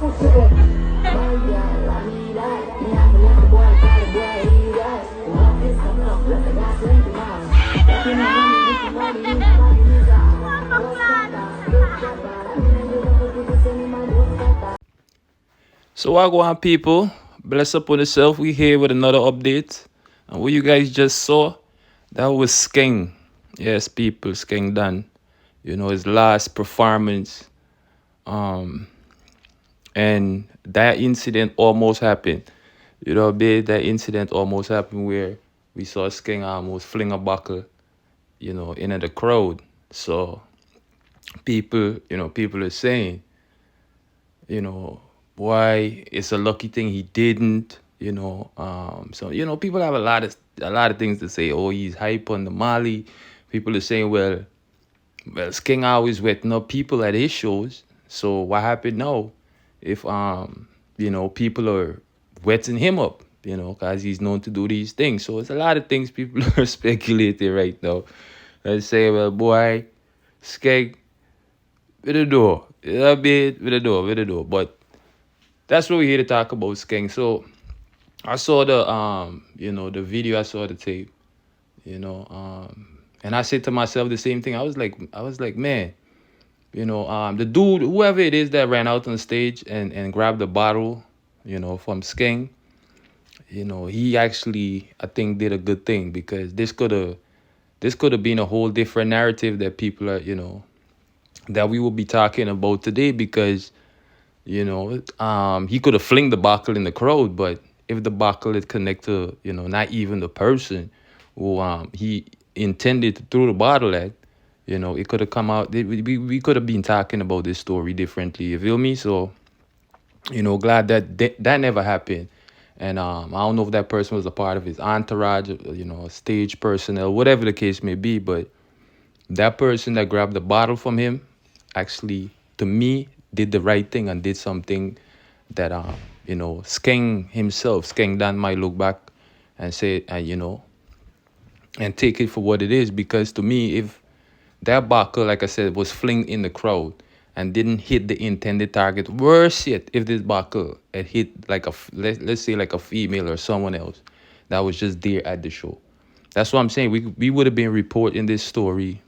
So I go on, people. Bless up on yourself. We here with another update. And what you guys just saw, that was Skeng. Yes, people, Skeng done. You know, his last performance. Um, and that incident almost happened. You know, babe, that incident almost happened where we saw Skeng almost fling a buckle, you know, into the crowd. So people are saying, you know, why it's a lucky thing he didn't, so people have a lot of things to say. Oh, he's hype on the Mali. People are saying, well, Skeng always wetting up people at his shows. So what happened now if people are wetting him up, because he's known to do these things. So it's a lot of things people are speculating right now. Let's say, well, boy, Skeng with the door. A bit with the door. But that's what we're here to talk about, Skeng. So I saw the video, I saw the tape, and I said to myself the same thing. I was like, man, the dude, whoever it is that ran out on stage and grabbed the bottle, from Skeng, he actually, I think, did a good thing, because this could have been a whole different narrative that people are, that we will be talking about today, because he could have flinged the buckle in the crowd, but if the buckle is connected to, not even the person who he intended to throw the bottle at, it could have come out. We could have been talking about this story differently. You feel me? So, glad that never happened. And I don't know if that person was a part of his entourage, stage personnel, whatever the case may be, but that person that grabbed the bottle from him actually, to me, did the right thing and did something that Skeng himself, Skeng Dan, might look back and say, and take it for what it is. Because to me, if that buckle, like I said, was flinged in the crowd and didn't hit the intended target, worse yet, if this buckle had hit like let's say like a female or someone else that was just there at the show, that's what I'm saying. We would have been reporting this story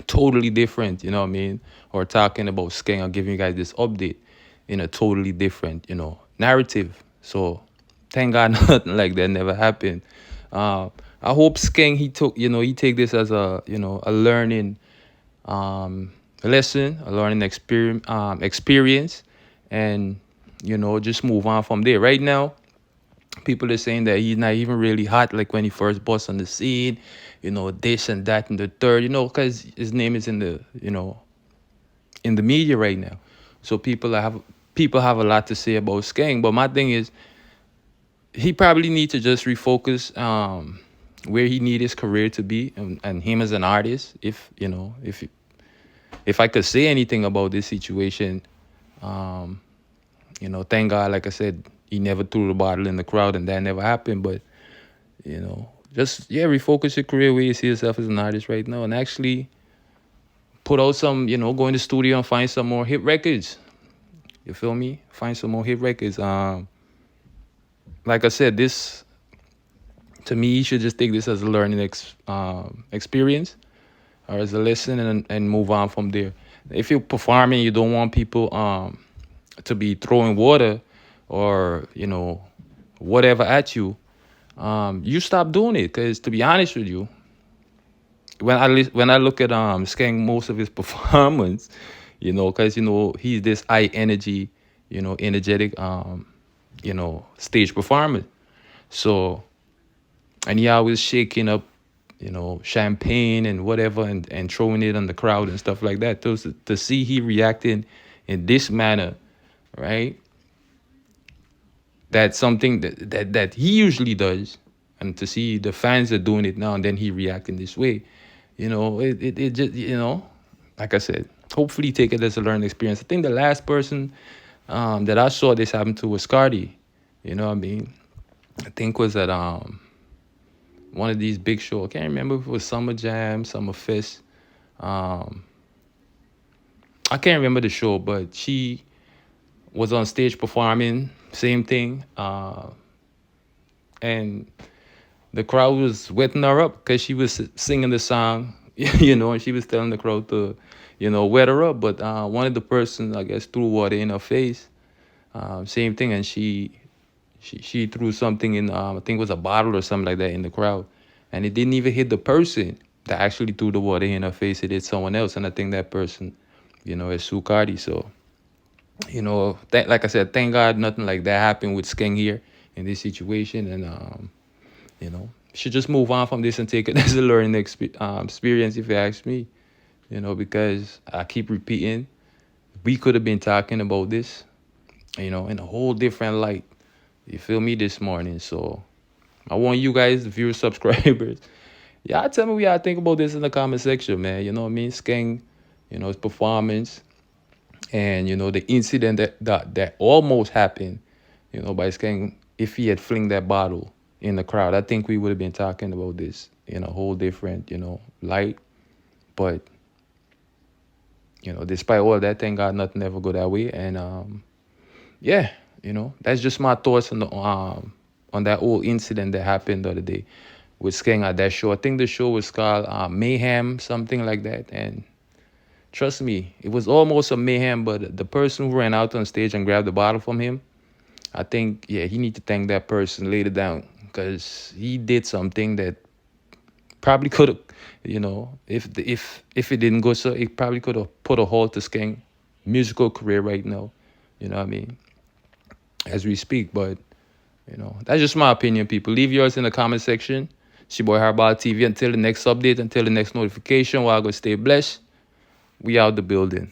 totally different, you know what I mean? Or talking about Skeng or giving you guys this update in a totally different, narrative. So thank God nothing like that never happened. I hope Skeng, he take this as a learning lesson, a learning experience, and just move on from there. Right now, people are saying that he's not even really hot like when he first bust on the scene, this and that and the third, because his name is in the media right now. So people have a lot to say about Skeng. But my thing is, he probably needs to just refocus where he need his career to be, and him as an artist. If I could say anything about this situation, thank God, like I said, he never threw the bottle in the crowd, and that never happened. But just refocus your career where you see yourself as an artist right now, and actually put out some, go in the studio and find some more hit records. You feel me? Find some more hit records. Like I said, this, to me, you should just take this as a learning experience, or as a lesson, and move on from there. If you're performing, you don't want people to be throwing water or whatever at you. You stop doing it, because to be honest with you, when I look at Skeng, most of his performance, because he's this high energy, energetic stage performer. So, and he always shaking up, champagne and whatever, and throwing it on the crowd and stuff like that. To see he reacting in this manner, right? That's something that he usually does, and to see the fans are doing it now, and then he reacting this way, it just, like I said, hopefully take it as a learning experience. I think the last person that I saw this happen to was Cardi. You know what I mean? I think was at one of these big shows. I can't remember if it was Summer Jam, Summer Fest. I can't remember the show, but she was on stage performing, same thing. And the crowd was wetting her up because she was singing the song, and she was telling the crowd to, wet her up. But one of the person, I guess, threw water in her face. Same thing, and she threw something in, I think it was a bottle or something like that in the crowd, and it didn't even hit the person that actually threw the water in her face. It hit someone else, and I think that person, is Sue Cardi. So, like I said, thank God nothing like that happened with Skeng here in this situation, and should just move on from this and take it as a learning experience, if you ask me. Because I keep repeating, we could have been talking about this, in a whole different light. You feel me this morning? So I want you guys, the viewers, subscribers, y'all tell me what y'all think about this in the comment section, man. You know what I mean? Skeng, his performance, and the incident that almost happened, by Skeng. If he had flinged that bottle in the crowd, I think we would have been talking about this in a whole different, light. But despite all that, thank God nothing ever go that way. And yeah, that's just my thoughts on that whole incident that happened the other day with Skeng at that show. I think the show was called Mayhem, something like that. And trust me, it was almost a mayhem, but the person who ran out on stage and grabbed the bottle from him, I think, yeah, he need to thank that person later down, because he did something that probably could have, if it didn't go so, it probably could have put a halt to Skeng musical career right now. You know what I mean? As we speak, but that's just my opinion, people. Leave yours in the comment section. It's your boy Hardball TV. Until the next update, until the next notification, while I go stay blessed. We out the building.